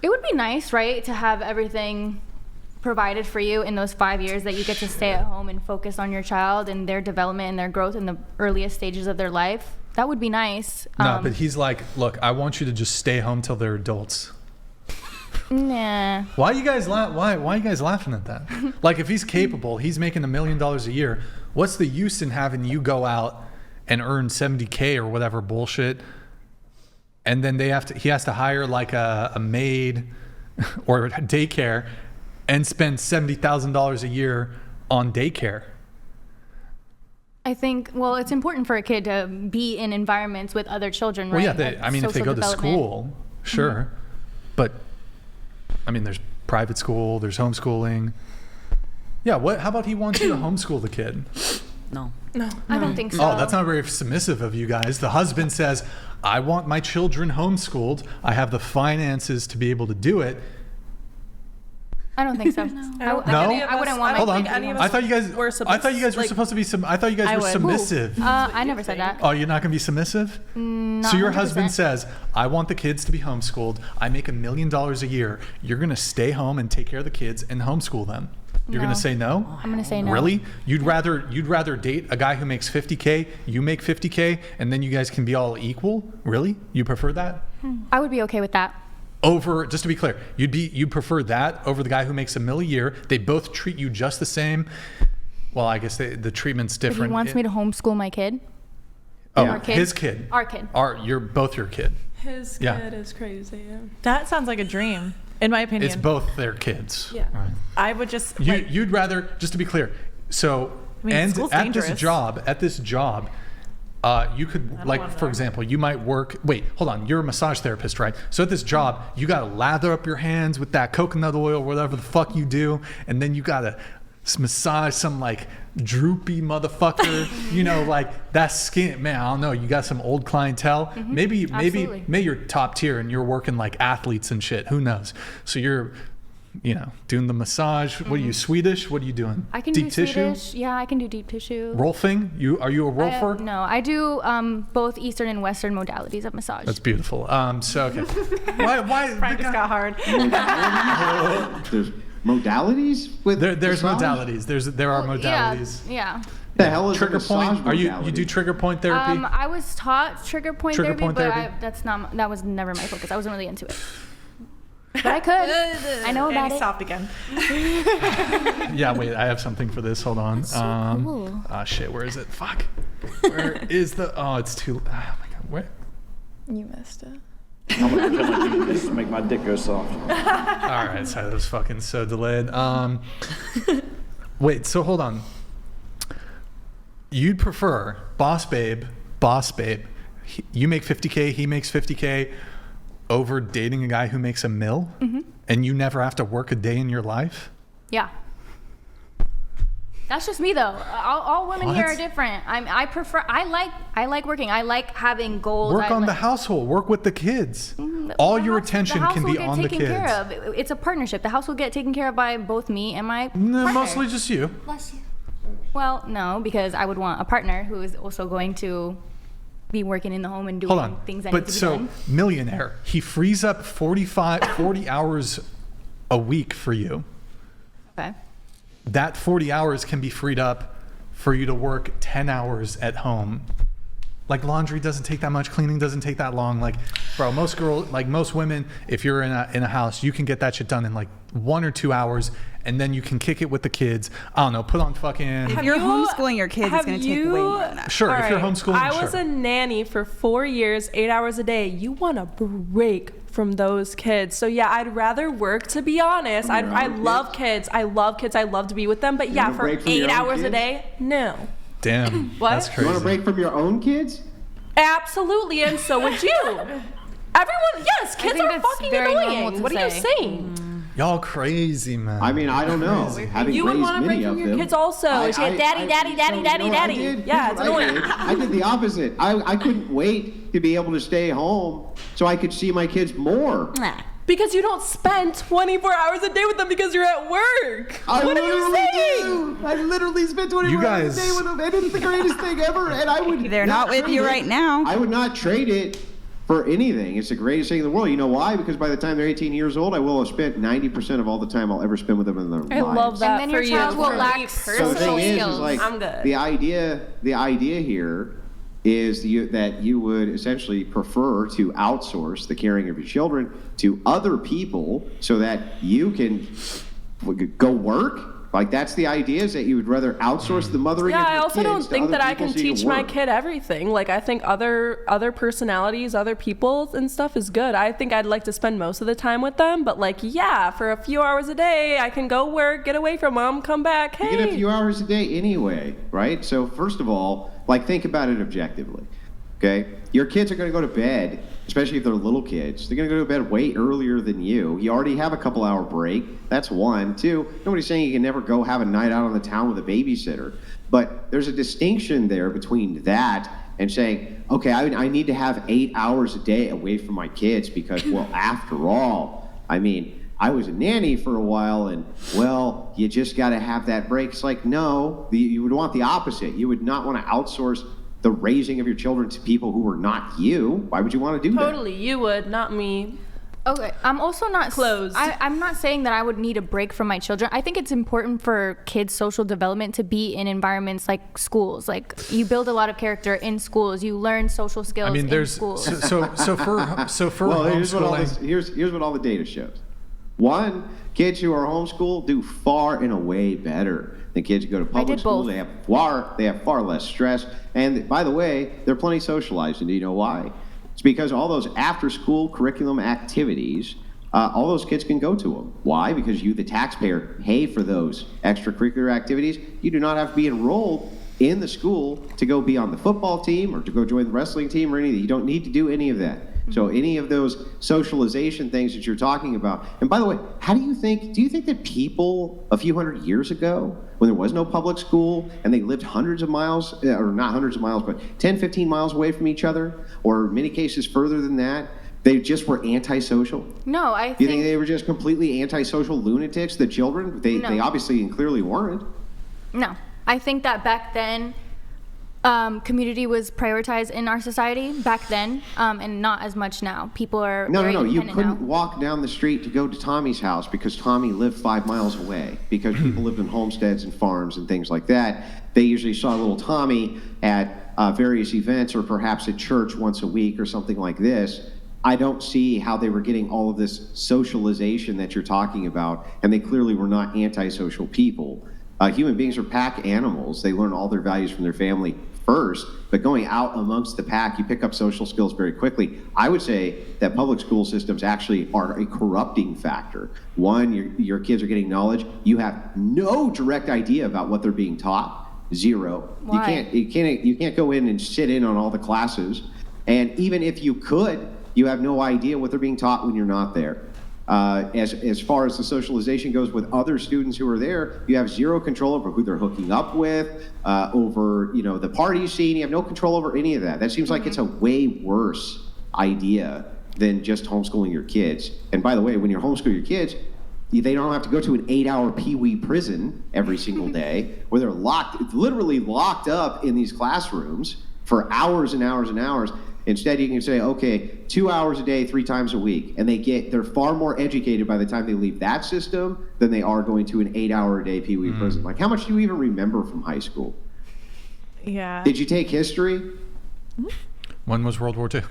It would be nice, right, to have everything provided for you in those 5 years that you get to stay at home and focus on your child and their development and their growth in the earliest stages of their life. That would be nice. No, but he's like, look, I want you to just stay home till they're adults. Nah. Why are you guys why are you guys laughing at that? Like, if he's capable, he's making $1 million a year. What's the use in having you go out and earn $70K or whatever bullshit, and then he has to hire like a maid or a daycare and spend $70,000 a year on daycare? I think, well, it's important for a kid to be in environments with other children, right? Well, yeah, if they go to school, sure. Mm-hmm. But, I mean, there's private school, there's homeschooling. Yeah, how about he wants you to homeschool the kid? No. I don't think so. Oh, that's not very submissive of you guys. The husband says, I want my children homeschooled. I have the finances to be able to do it. I don't think so. I wouldn't want Hold my on. kid. I thought you guys were supposed to be submissive. I never said that. Oh, you're not going to be submissive? Not so your 100%. husband says, I want the kids to be homeschooled. I make $1 million a year. You're going to stay home and take care of the kids and homeschool them. You're going to say no? I'm going to say no. Really? You'd rather date a guy who makes $50K, you make $50K, and then you guys can be all equal? Really? You prefer that? I would be okay with that. Over, just to be clear, you'd prefer that over the guy who makes $1 million a year. They both treat you just the same. Well, I guess the treatment's different. If he wants me to homeschool my kid. Oh, Our kid? His kid. Our kid. You're both your kid. His kid is crazy. Yeah. That sounds like a dream, in my opinion. It's both their kids. Yeah. Right. I would just. You'd rather, just to be clear, so school's at dangerous. this job, you could, like, for example, you might work. Wait, hold on. You're a massage therapist, right? So at this job, you gotta lather up your hands with that coconut oil, whatever the fuck you do, and then you gotta massage some like droopy motherfucker. You know, like that skin. Man, I don't know. You got some old clientele. Mm-hmm. Maybe you're top tier and you're working like athletes and shit. Who knows? So you're, doing the massage. Mm-hmm. What are you, Swedish? What are you doing? I can deep do tissue? Swedish. Yeah, I can do deep tissue. Rolfing? Are you a rolfer? No, I do both Eastern and Western modalities of massage. That's beautiful. So okay. Why Frank just got hard. There's modalities with there's massage? modalities. There are modalities. Yeah. The hell is Trigger a massage point? You modality? do trigger point therapy? I was taught trigger point Trigger therapy, point but therapy? that was never my focus. I wasn't really into it. But I could. I know And about he it. stopped again. Yeah, wait, I have something for this. Hold on. That's so cool. Oh shit, where is it? Fuck. Where is the? Oh, it's too. Oh my god, where? You missed it. I'm gonna pretend like you this to make my dick go soft. All right, so that was fucking so delayed. Wait, so hold on. You'd prefer boss babe. You make $50K, he makes $50K, over dating a guy who makes $1 million, and you never have to work a day in your life? Yeah. That's just me though. All women here What? are different. I like working. I like having goals. Work on the household. Work with the kids. All your attention can be on the kids. Care of. It's a partnership. The house will get taken care of by both me and my No, partner. mostly just you. Bless you. Well, no, because I would want a partner who is also going to be working in the home and doing Hold on. things that But need to be so, done. millionaire, he frees up 40 hours a week for you. Okay. That 40 hours can be freed up for you to work 10 hours at home. Like, laundry doesn't take that much, cleaning doesn't take that long. Like, bro, most women, if you're in a house, you can get that shit done in like 1 or 2 hours, and then you can kick it with the kids. I don't know, put on fucking. If you're homeschooling your kids, it's going to take way more than that. Sure, if you're All right. homeschooling, I was a nanny for 4 years, 8 hours a day. You want a break from those kids. So yeah, I'd rather work, to be honest. I love kids. I love kids. I love to be with them. But yeah, wanna for break from 8 your own hours a kids? day, no. Damn, What? that's You crazy. want to break from your own kids? Absolutely, and so would you. Everyone, yes, kids think are that's fucking very normal annoying. to What are you say. saying? Y'all crazy, man. I mean, I don't know. Having You would raised want to break many from of your them, kids also. Daddy, daddy, daddy, daddy, daddy. Yeah, it's annoying. I did the opposite. I couldn't wait to be able to stay home so I could see my kids more. Because you don't spend 24 hours a day with them because you're at work. What are you saying? I literally spent 24 hours a day with them, and it's the greatest thing ever. And I would. They're not with you right now. I would not trade it for anything. It's the greatest thing in the world. You know why? Because by the time they're 18 years old, I will have spent 90% of all the time I'll ever spend with them in their I lives. love that And then for your child you. will For lack me So the social thing skills. is like I'm good. the idea here is that you would essentially prefer to outsource the caring of your children to other people so that you can go work. Like that's the idea, is that you would rather outsource the mothering of Yeah, your I also kids don't to think other that I people can so you teach my work. kid everything. Like I think other personalities, other people and stuff is good. I think I'd like to spend most of the time with them, but like yeah, for a few hours a day, I can go work, get away from them, come back. Hey. You get a few hours a day anyway, right? So first of all, like think about it objectively, okay? Your kids are going to go to bed, especially if they're little kids. They're going to go to bed way earlier than you. You already have a couple hour break. That's one. Two, nobody's saying you can never go have a night out on the town with a babysitter. But there's a distinction there between that and saying, okay, I need to have 8 hours a day away from my kids because, well, after all, I mean, I was a nanny for a while and, well, you just got to have that break. It's like, no, you would want the opposite. You would not want to outsource the raising of your children to people who are not you. Why would you want to do that? Totally, you would, not me. Okay, I'm also not Closed. I'm not saying that I would need a break from my children. I think it's important for kids' social development to be in environments like schools. Like you build a lot of character in schools. You learn social skills I mean, in there's schools. so for Well, here's what all the homeschooling. data shows. One, kids who are homeschooled do far and away better than kids who go to public did school. both. They have far less stress. And by the way, they're plenty socialized. And do you know why? It's because all those after-school curriculum activities, all those kids can go to them. Why? Because you, the taxpayer, pay for those extracurricular activities. You do not have to be enrolled in the school to go be on the football team or to go join the wrestling team or anything. You don't need to do any of that. So any of those socialization things that you're talking about. And by the way, do you think that people a few hundred years ago, when there was no public school and they lived hundreds of miles, or not hundreds of miles, but 10, 15 miles away from each other, or in many cases further than that, they just were antisocial? No, I You think think they were just completely antisocial lunatics, the children? They obviously and clearly weren't. no. I think that back then, community was prioritized in our society back then, and not as much now. People are No. very You independent couldn't now. walk down the street to go to Tommy's house because Tommy lived 5 miles away. Because people lived in homesteads and farms and things like that. They usually saw little Tommy at various events or perhaps at church once a week or something like this. I don't see how they were getting all of this socialization that you're talking about, and they clearly were not antisocial people. Human beings are pack animals. They learn all their values from their family first, but going out amongst the pack, you pick up social skills very quickly. I would say that public school systems actually are a corrupting factor. One, your kids are getting knowledge. You have no direct idea about what they're being taught. Zero. Why? You can't go in and sit in on all the classes. And even if you could, you have no idea what they're being taught when you're not there. As far as the socialization goes with other students who are there, you have zero control over who they're hooking up with, over the party scene. You have no control over any of that. That seems like it's a way worse idea than just homeschooling your kids. And by the way, when you homeschool your kids, they don't have to go to an 8-hour pee-wee prison every single day where they're literally locked up in these classrooms for hours and hours and hours. Instead, you can say, okay, 2 hours a day, 3 times a week. And they're far more educated by the time they leave that system than they are going to an 8-hour-a-day pee-wee prison. Like, how much do you even remember from high school? Yeah. Did you take history? When was World War II?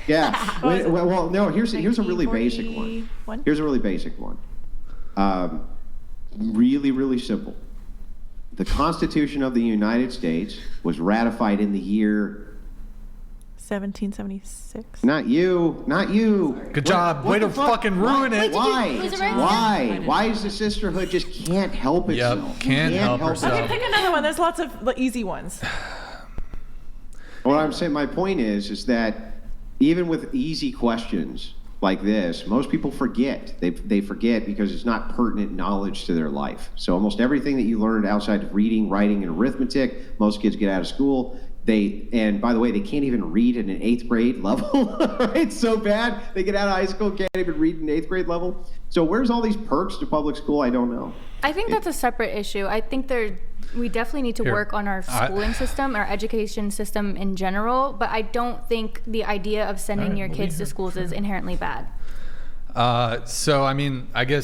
Yeah. Well, no, here's a really basic one. 1941? Here's a really basic one. Really, really simple. The Constitution of the United States was ratified in the year... 1776. Not you. Good job. Way to fucking ruin it. Why? Who's right? Why is the sisterhood just can't help itself? Yep, can't help herself. Okay, pick another one. There's lots of easy ones. What I'm saying, my point is that even with easy questions like this, most people forget. They forget because it's not pertinent knowledge to their life. So almost everything that you learned outside of reading, writing, and arithmetic, most kids get out of school. and by the way, they can't even read at an 8th grade level. It's so bad. They get out of high school, can't even read an 8th grade level. So where's all these perks to public school? I don't know. I think that's a separate issue. I think we definitely need to work on our schooling system, our education system in general, but I don't think the idea of sending your kids to schools is inherently bad. So, I mean, I guess